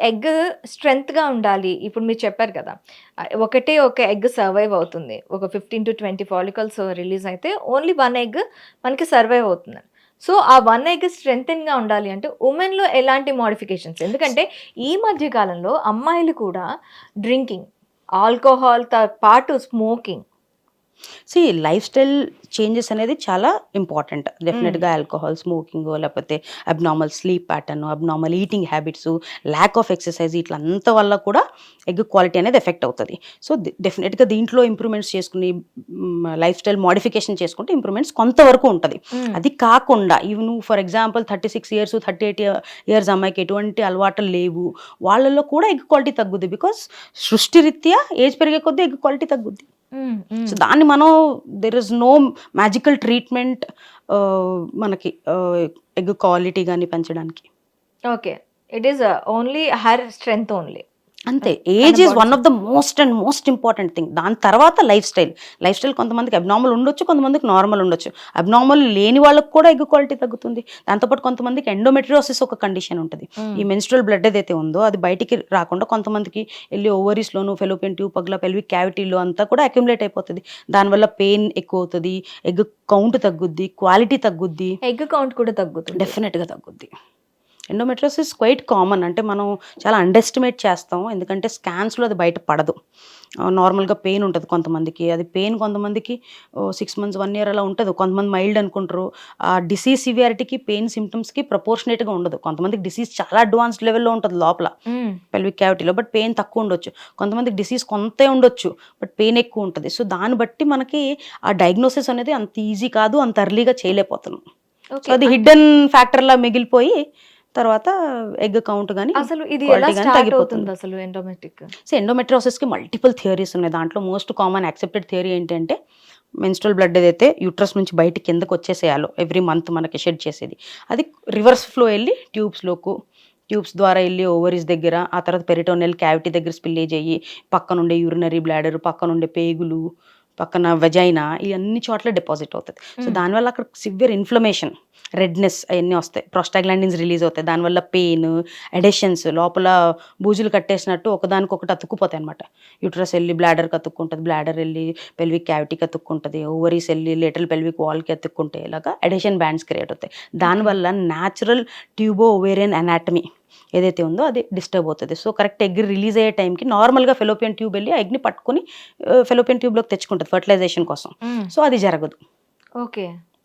Egg స్ట్రెంగ్త్‌గా ఉండాలి. ఇప్పుడు మీరు చెప్పారు కదా! ఒకటే ఒక ఎగ్ సర్వైవ్ అవుతుంది. ఒక 15-20 ఫాలికల్స్ రిలీజ్ అయితే ఓన్లీ 1 ఎగ్ మనకి సర్వైవ్ అవుతుందని. సో, ఆ 1 ఎగ్ స్ట్రెంగ్తెన్‌గా ఉండాలి అంటే వుమెన్‌లో ఎలాంటి మోడిఫికేషన్స్? ఎందుకంటే ఈ మధ్య కాలంలో అమ్మాయిలు కూడా డ్రింకింగ్, ఆల్కహాల్‌తో పాటు స్మోకింగ్. లైఫ్ స్టైల్ చేంజెస్ అనేది చాలా ఇంపార్టెంట్. హ్మ్. డెఫినెట్గా ఆల్కహాల్, స్మోకింగ్, లేకపోతే abnormal sleep pattern, abnormal eating habits, lack of exercise, ఇట్లంతా వల్ల కూడా ఎగ్ క్వాలిటీ అనేది ఎఫెక్ట్ అవుతుంది. సో డెఫినెట్గా దీంట్లో ఇంప్రూవ్మెంట్స్ చేసుకుని లైఫ్ స్టైల్ మోడిఫికేషన్ చేసుకుంటే ఇంప్రూవ్మెంట్స్ కొంతవరకు ఉంటుంది. హ్మ్. అది కాకుండా ఇవి నువ్వు ఫర్ ఎగ్జాంపుల్ 36 ఇయర్స్ 38 ఇయర్స్ అమ్మాయికి ఎటువంటి అలవాట్లు లేవు, వాళ్ళల్లో కూడా ఎగ్ క్వాలిటీ తగ్గుద్ది. బికాస్ సృష్టిరీత్యా ఏజ్ పెరిగే కొద్దీ ఎగ్ క్వాలిటీ తగ్గుద్ది. హ్మ్. హ్మ్. సో దాన్ని మనం there is no magical treatment మనకి ఎగ్ క్వాలిటీ కానీ పెంచడానికి. Okay. It is only her strength only. అంతే. తన age is body one of the most important thing. దాని తర్వాత లైఫ్ స్టైల్ కొంతమందికి అబ్నార్మల్ ఉండొచ్చు, కొంతమందికి నార్మల్ ఉండొచ్చు. అబ్నార్మల్ లేని వాళ్ళకి కూడా ఎగ్ క్వాలిటీ తగ్గుతుంది. దాంతోపాటు కొంతమందికి ఎండోమెట్రియోసిస్ ఒక కండిషన్ ఉంటుంది. ఈ మెన్స్ట్రువల్ బ్లడ్ ఏదైతే ఉందో అది బయటికి రాకుండా కొంతమందికి వెళ్ళి ఓవరీస్లోను, ఫెలోపియన్ ట్యూబ్ పగల, పెల్విక్ క్యావిటీలో అంతా కూడా అక్యుములేట్ అయిపోతుంది. దానివల్ల పెయిన్ ఎక్కువ అవుతుంది, ఎగ్ కౌంట్ తగ్గుద్ది, క్వాలిటీ తగ్గుద్ది, ఎగ్ కౌంట్ కూడా తగ్గుతుంది. డెఫినెట్గా తగ్గుద్ది. Endometriosis quite common. అంటే మనం చాలా అండర్ఎస్టిమేట్ చేస్తాం, ఎందుకంటే స్కాన్స్లో అది బయట పడదు. నార్మల్గా పెయిన్ ఉంటుంది కొంతమందికి, అది పెయిన్ కొంతమందికి 6 months 1 year అలా ఉంటుంది. కొంతమంది మైల్డ్ అనుకుంటారు. ఆ డిసీజ్ సివియారిటీకి పెయిన్ సిమ్టమ్స్కి ప్రపోర్షనేట్గా ఉండదు. కొంతమందికి డిసీజ్ చాలా అడ్వాన్స్డ్ లెవెల్లో ఉంటుంది లోపల పెల్విక్ క్యావిటీలో, బట్ పెయిన్ తక్కువ ఉండొచ్చు. కొంతమందికి డిసీజ్ కొంతే ఉండొచ్చు, బట్ పెయిన్ ఎక్కువ ఉంటుంది. సో దాన్ని బట్టి మనకి ఆ డయాగ్నోసిస్ అనేది అంత ఈజీ కాదు, అంత ఎర్లీగా చేయలేకపోతున్నాం. సో అది హిడ్డెన్ ఫ్యాక్టర్లా మిగిలిపోయి తర్వాత ఎగ్ కౌంట్ కానీ అసలు ఇది ఎలా క్వాలిటీ కానీ స్టార్ట్ తగ్గిపోతుంది. అవుతుంది అసలు ఎండోమెట్రిక్? సో ఎండోమెట్రియోసిస్కి మల్టిపుల్ థియరీస్ ఉన్నాయి. దాంట్లో మోస్ట్ కామన్ యాక్సెప్టెడ్ థియరీ ఏంటంటే మెన్స్ట్రువల్ బ్లడ్ ఏదైతే యూట్రస్ నుంచి బయటికి కిందకు వచ్చేసేయాలో ఎవ్రీ మంత్ మనకి షెడ్ చేసేది, అది రివర్స్ ఫ్లో వెళ్ళి ట్యూబ్స్ ద్వారా వెళ్ళి ఓవరీస్ దగ్గర, ఆ తర్వాత పెరిటోనియల్ క్యావిటీ దగ్గర స్పిల్లేజ్ అయ్యి పక్కనుండే యూరినరీ బ్లాడర్, పక్కనుండే పేగులు, పక్కన వెజైనా, ఇవన్నీ చోట్ల డిపాజిట్ అవుతుంది. సో దానివల్ల అక్కడ సివియర్ ఇన్ఫ్లమేషన్, రెడ్నెస్ అవన్నీ వస్తాయి, ప్రోస్టాగ్లాండిన్స్ రిలీజ్ అవుతాయి. దానివల్ల పెయిన్, ఎడెషన్స్, లోపల బూజులు కట్టేసినట్టు ఒకదానికొకటి అతుక్కుపోతాయి అనమాట. యూట్రస్ వెళ్ళి బ్లాడర్కి అతుక్కుంటుంది, బ్లాడర్ వెళ్ళి పెల్విక్ క్యావిటీకి అతుక్కుంటుంది, ఓవరీస్ వెళ్ళి లేటరల్ పెల్విక్ వాల్కి అతుక్కుంటే ఇలాగా ఎడెషన్ బ్యాండ్స్ క్రియేట్ అవుతాయి. దానివల్ల న్యాచురల్ ట్యూబో ఓవేరియన్ అనాటమీ ఏదైతే ఉందో అది డిస్టర్బ్ అవుతుంది. సో కరెక్ట్ ఎగ్ రిలీజ్ అయ్యే టైంకి నార్మల్గా ఫెలోపియన్ ట్యూబ్ వెళ్ళి ఆ ఎగ్ని పట్టుకొని ఫెలోపియన్ ట్యూబ్లోకి తెచ్చుకుంటుంది ఫర్టిలైజేషన్ కోసం. సో అది జరగదు. ఓకే.